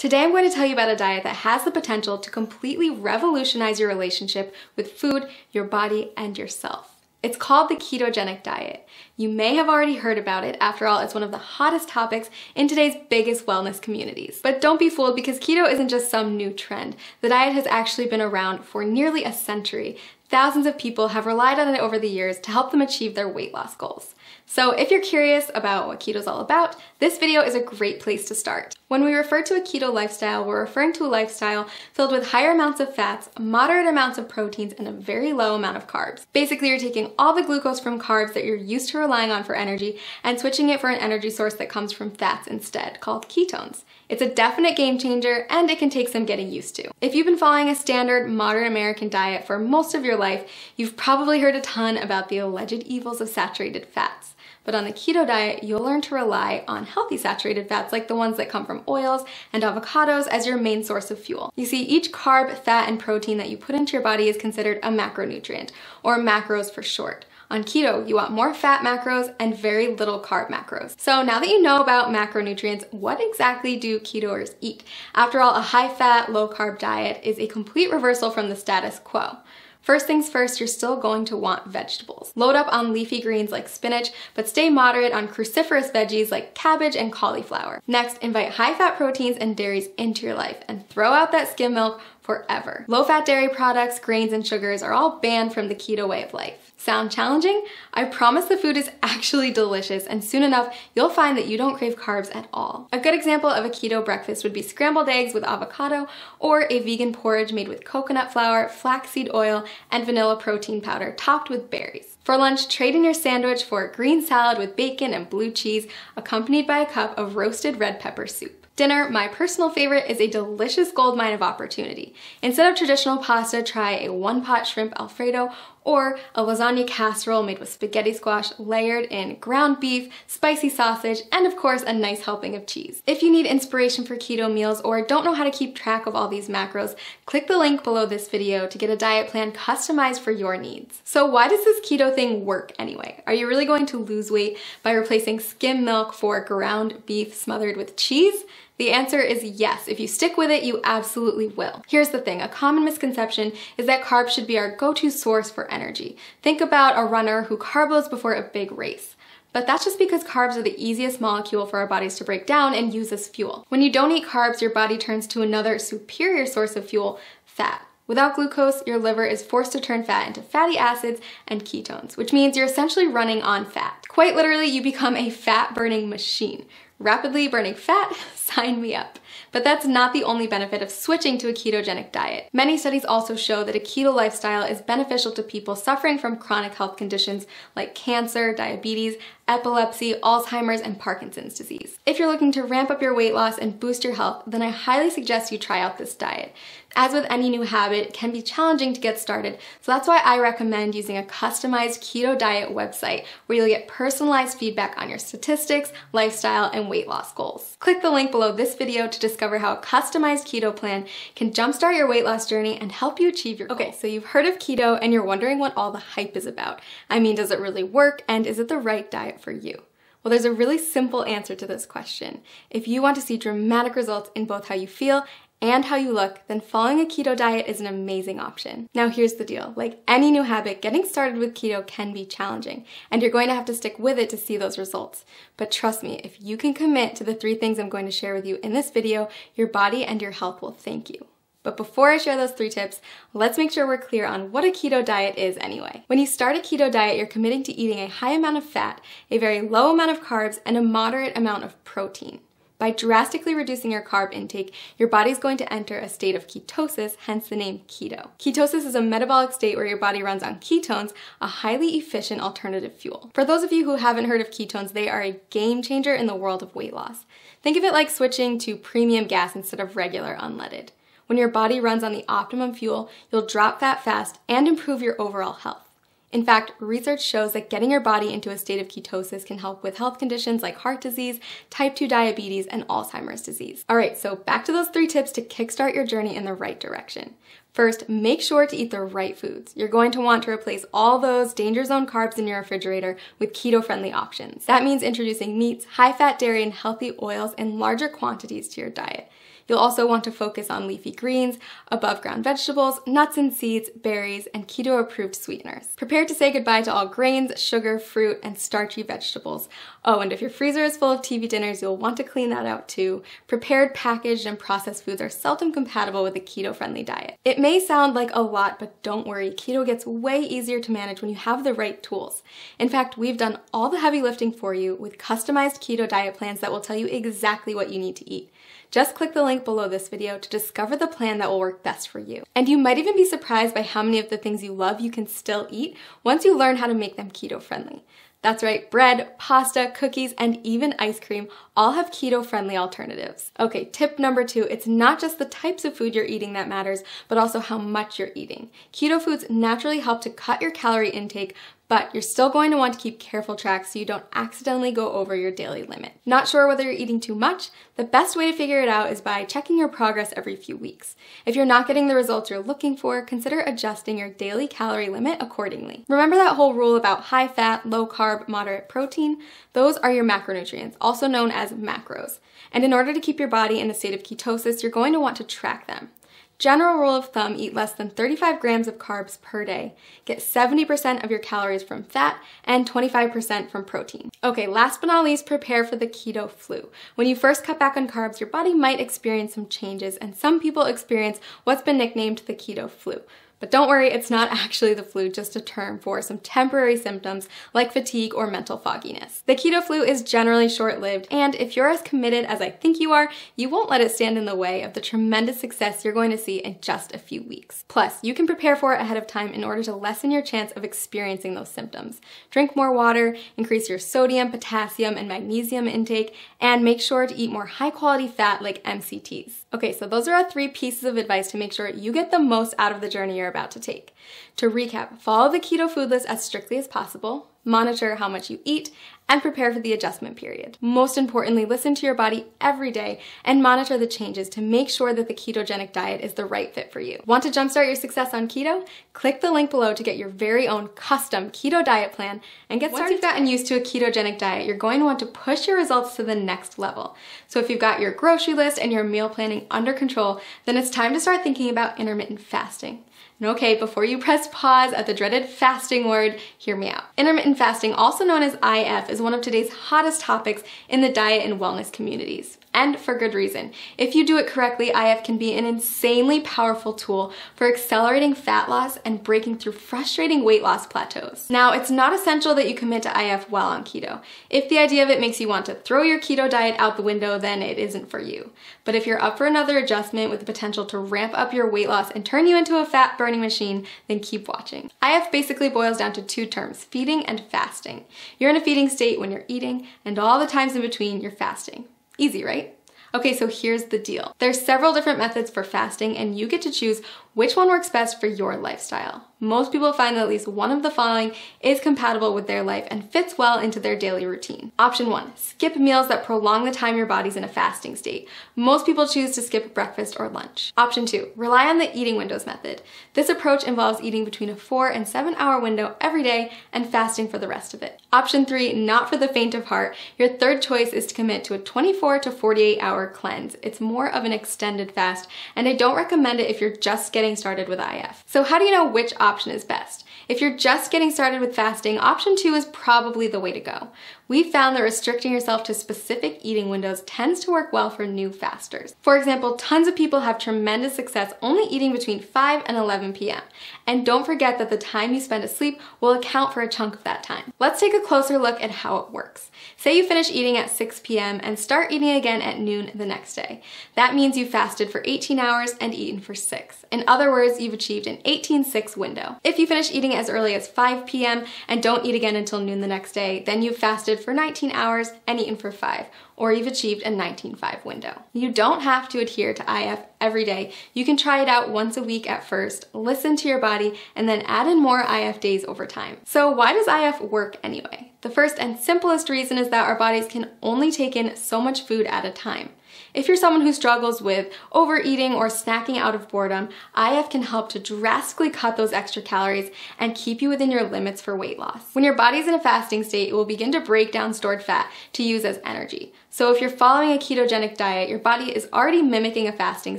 Today I'm going to tell you about a diet that has the potential to completely revolutionize your relationship with food, your body, and yourself. It's called the ketogenic diet. You may have already heard about it. After all, it's one of the hottest topics in today's biggest wellness communities. But don't be fooled, because keto isn't just some new trend. The diet has actually been around for nearly a century. Thousands of people have relied on it over the years to help them achieve their weight loss goals. So if you're curious about what keto is all about, this video is a great place to start. When we refer to a keto lifestyle, we're referring to a lifestyle filled with higher amounts of fats, moderate amounts of proteins, and a very low amount of carbs. Basically, you're taking all the glucose from carbs that you're used to relying on for energy and switching it for an energy source that comes from fats instead, called ketones. It's a definite game changer, and it can take some getting used to. If you've been following a standard modern American diet for most of your life, you've probably heard a ton about the alleged evils of saturated fats. But on the keto diet, you'll learn to rely on healthy saturated fats like the ones that come from oils and avocados as your main source of fuel. You see, each carb, fat, and protein that you put into your body is considered a macronutrient, or macros for short. On keto, you want more fat macros and very little carb macros. So now that you know about macronutrients, what exactly do ketoers eat? After all, a high-fat, low-carb diet is a complete reversal from the status quo. First things first, you're still going to want vegetables. Load up on leafy greens like spinach, but stay moderate on cruciferous veggies like cabbage and cauliflower. Next, invite high-fat proteins and dairies into your life and throw out that skim milk forever. Low-fat dairy products, grains, and sugars are all banned from the keto way of life. Sound challenging? I promise the food is actually delicious, and soon enough, you'll find that you don't crave carbs at all. A good example of a keto breakfast would be scrambled eggs with avocado, or a vegan porridge made with coconut flour, flaxseed oil, and vanilla protein powder topped with berries. For lunch, trade in your sandwich for a green salad with bacon and blue cheese, accompanied by a cup of roasted red pepper soup. Dinner, my personal favorite, is a delicious goldmine of opportunity. Instead of traditional pasta, try a one-pot shrimp Alfredo or a lasagna casserole made with spaghetti squash layered in ground beef, spicy sausage, and of course a nice helping of cheese. If you need inspiration for keto meals or don't know how to keep track of all these macros, click the link below this video to get a diet plan customized for your needs. So why does this keto thing work anyway? Are you really going to lose weight by replacing skim milk for ground beef smothered with cheese? The answer is yes. If you stick with it, you absolutely will. Here's the thing, a common misconception is that carbs should be our go-to source for energy. Think about a runner who carb loads before a big race. But that's just because carbs are the easiest molecule for our bodies to break down and use as fuel. When you don't eat carbs, your body turns to another superior source of fuel, fat. Without glucose, your liver is forced to turn fat into fatty acids and ketones, which means you're essentially running on fat. Quite literally, you become a fat-burning machine. Rapidly burning fat? Sign me up. But that's not the only benefit of switching to a ketogenic diet. Many studies also show that a keto lifestyle is beneficial to people suffering from chronic health conditions like cancer, diabetes, epilepsy, Alzheimer's, and Parkinson's disease. If you're looking to ramp up your weight loss and boost your health, then I highly suggest you try out this diet. As with any new habit, it can be challenging to get started, so that's why I recommend using a customized keto diet website where you'll get personalized feedback on your statistics, lifestyle, and weight loss goals. Click the link below this video to discover how a customized keto plan can jumpstart your weight loss journey and help you achieve your goals. Okay, so you've heard of keto and you're wondering what all the hype is about. I mean, does it really work, and is it the right diet for you? Well, there's a really simple answer to this question. If you want to see dramatic results in both how you feel and how you look, then following a keto diet is an amazing option. Now here's the deal. Like any new habit, getting started with keto can be challenging, and you're going to have to stick with it to see those results. But trust me, if you can commit to the 3 things I'm going to share with you in this video, your body and your health will thank you. But before I share those 3 tips, let's make sure we're clear on what a keto diet is anyway. When you start a keto diet, you're committing to eating a high amount of fat, a very low amount of carbs, and a moderate amount of protein. By drastically reducing your carb intake, your body's going to enter a state of ketosis, hence the name keto. Ketosis is a metabolic state where your body runs on ketones, a highly efficient alternative fuel. For those of you who haven't heard of ketones, they are a game changer in the world of weight loss. Think of it like switching to premium gas instead of regular unleaded. When your body runs on the optimum fuel, you'll drop fat fast and improve your overall health. In fact, research shows that getting your body into a state of ketosis can help with health conditions like heart disease, type 2 diabetes, and Alzheimer's disease. All right, so back to those 3 tips to kickstart your journey in the right direction. First, make sure to eat the right foods. You're going to want to replace all those danger zone carbs in your refrigerator with keto-friendly options. That means introducing meats, high-fat dairy, and healthy oils in larger quantities to your diet. You'll also want to focus on leafy greens, above ground vegetables, nuts and seeds, berries, and keto-approved sweeteners. Prepare to say goodbye to all grains, sugar, fruit, and starchy vegetables. Oh, and if your freezer is full of TV dinners, you'll want to clean that out too. Prepared, packaged, and processed foods are seldom compatible with a keto-friendly diet. It may sound like a lot, but don't worry, keto gets way easier to manage when you have the right tools. In fact, we've done all the heavy lifting for you with customized keto diet plans that will tell you exactly what you need to eat. Just click the link below this video to discover the plan that will work best for you. And you might even be surprised by how many of the things you love you can still eat once you learn how to make them keto-friendly. That's right, bread, pasta, cookies, and even ice cream all have keto-friendly alternatives. Okay, tip number 2, it's not just the types of food you're eating that matters, but also how much you're eating. Keto foods naturally help to cut your calorie intake, but you're still going to want to keep careful track so you don't accidentally go over your daily limit. Not sure whether you're eating too much? The best way to figure it out is by checking your progress every few weeks. If you're not getting the results you're looking for, consider adjusting your daily calorie limit accordingly. Remember that whole rule about high fat, low carb, moderate protein? Those are your macronutrients, also known as macros. And in order to keep your body in a state of ketosis, you're going to want to track them. General rule of thumb, eat less than 35 grams of carbs per day. Get 70% of your calories from fat and 25% from protein. Okay, last but not least, prepare for the keto flu. When you first cut back on carbs, your body might experience some changes, and some people experience what's been nicknamed the keto flu. But don't worry, it's not actually the flu, just a term for some temporary symptoms like fatigue or mental fogginess. The keto flu is generally short-lived, and if you're as committed as I think you are, you won't let it stand in the way of the tremendous success you're going to see in just a few weeks. Plus, you can prepare for it ahead of time in order to lessen your chance of experiencing those symptoms. Drink more water, increase your sodium, potassium, and magnesium intake, and make sure to eat more high-quality fat like MCTs. Okay, so those are our 3 pieces of advice to make sure you get the most out of the journey you're about to take. To recap, follow the keto food list as strictly as possible, monitor how much you eat, and prepare for the adjustment period. Most importantly, listen to your body every day and monitor the changes to make sure that the ketogenic diet is the right fit for you. Want to jumpstart your success on keto? Click the link below to get your very own custom keto diet plan and get started. Once you've gotten used to a ketogenic diet, you're going to want to push your results to the next level. So if you've got your grocery list and your meal planning under control, then it's time to start thinking about intermittent fasting. And okay, before you press pause at the dreaded fasting word, hear me out. Intermittent fasting, also known as IF, is one of today's hottest topics in the diet and wellness communities. And for good reason. If you do it correctly, IF can be an insanely powerful tool for accelerating fat loss and breaking through frustrating weight loss plateaus. Now, it's not essential that you commit to IF while on keto. If the idea of it makes you want to throw your keto diet out the window, then it isn't for you. But if you're up for another adjustment with the potential to ramp up your weight loss and turn you into a fat burning machine, then keep watching. IF basically boils down to 2 terms, feeding and fasting. You're in a feeding state when you're eating, and all the times in between you're fasting. Easy, right? Okay, so here's the deal. There's several different methods for fasting, and you get to choose which one works best for your lifestyle. Most people find that at least one of the following is compatible with their life and fits well into their daily routine. Option 1, skip meals that prolong the time your body's in a fasting state. Most people choose to skip breakfast or lunch. Option 2, rely on the eating windows method. This approach involves eating between a 4 and 7 hour window every day and fasting for the rest of it. Option 3, not for the faint of heart. Your third choice is to commit to a 24 to 48 hour cleanse. It's more of an extended fast, and I don't recommend it if you're just getting started with IF. So how do you know which option is best? If you're just getting started with fasting, option 2 is probably the way to go. We've found that restricting yourself to specific eating windows tends to work well for new fasters. For example, tons of people have tremendous success only eating between 5 and 11 p.m. And don't forget that the time you spend asleep will account for a chunk of that time. Let's take a closer look at how it works. Say you finish eating at 6 p.m. and start eating again at noon the next day. That means you fasted for 18 hours and eaten for 6. In other words, you've achieved an 18-6 window. If you finish eating as early as 5 p.m. and don't eat again until noon the next day, then you've fasted for 19 hours and eaten for 5, or you've achieved a 19-5 window. You don't have to adhere to IF every day. You can try it out once a week at first, listen to your body, and then add in more IF days over time. So why does IF work anyway? The first and simplest reason is that our bodies can only take in so much food at a time. If you're someone who struggles with overeating or snacking out of boredom, IF can help to drastically cut those extra calories and keep you within your limits for weight loss. When your body's in a fasting state, it will begin to break down stored fat to use as energy. So if you're following a ketogenic diet, your body is already mimicking a fasting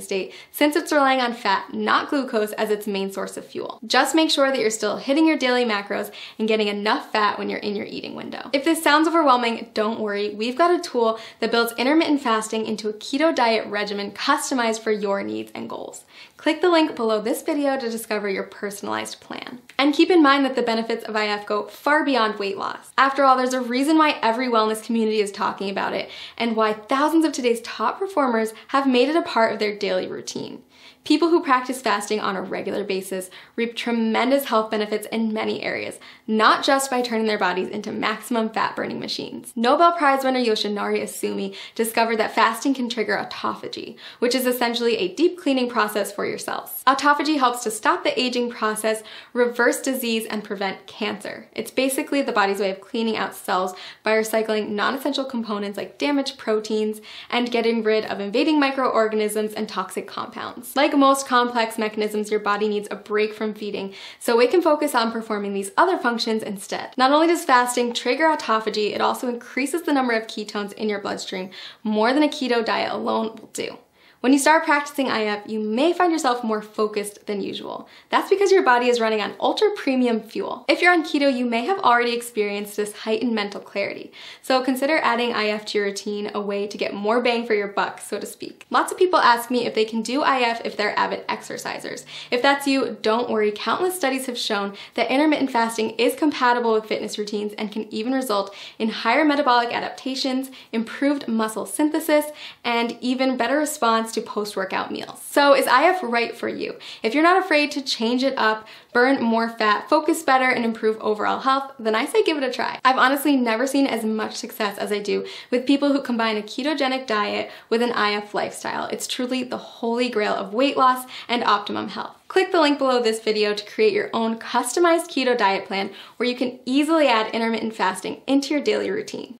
state since it's relying on fat, not glucose, as its main source of fuel. Just make sure that you're still hitting your daily macros and getting enough fat when you're in your eating window. If this sounds overwhelming, don't worry. We've got a tool that builds intermittent fasting into a keto diet regimen customized for your needs and goals. Click the link below this video to discover your personalized plan. And keep in mind that the benefits of IF go far beyond weight loss. After all, there's a reason why every wellness community is talking about it and why thousands of today's top performers have made it a part of their daily routine. People who practice fasting on a regular basis reap tremendous health benefits in many areas, not just by turning their bodies into maximum fat-burning machines. Nobel Prize winner Yoshinari Asumi discovered that fasting can trigger autophagy, which is essentially a deep cleaning process for your cells. Autophagy helps to stop the aging process, reverse disease, and prevent cancer. It's basically the body's way of cleaning out cells by recycling non-essential components like damaged proteins and getting rid of invading microorganisms and toxic compounds. Like most complex mechanisms, your body needs a break from feeding, so it can focus on performing these other functions instead. Not only does fasting trigger autophagy, it also increases the number of ketones in your bloodstream more than a keto diet alone will do. When you start practicing IF, you may find yourself more focused than usual. That's because your body is running on ultra premium fuel. If you're on keto, you may have already experienced this heightened mental clarity. So consider adding IF to your routine, a way to get more bang for your buck, so to speak. Lots of people ask me if they can do IF if they're avid exercisers. If that's you, don't worry. Countless studies have shown that intermittent fasting is compatible with fitness routines and can even result in higher metabolic adaptations, improved muscle synthesis, and even better response to post-workout meals. So is IF right for you? If you're not afraid to change it up, burn more fat, focus better, and improve overall health, then I say give it a try. I've honestly never seen as much success as I do with people who combine a ketogenic diet with an IF lifestyle. It's truly the holy grail of weight loss and optimum health. Click the link below this video to create your own customized keto diet plan where you can easily add intermittent fasting into your daily routine.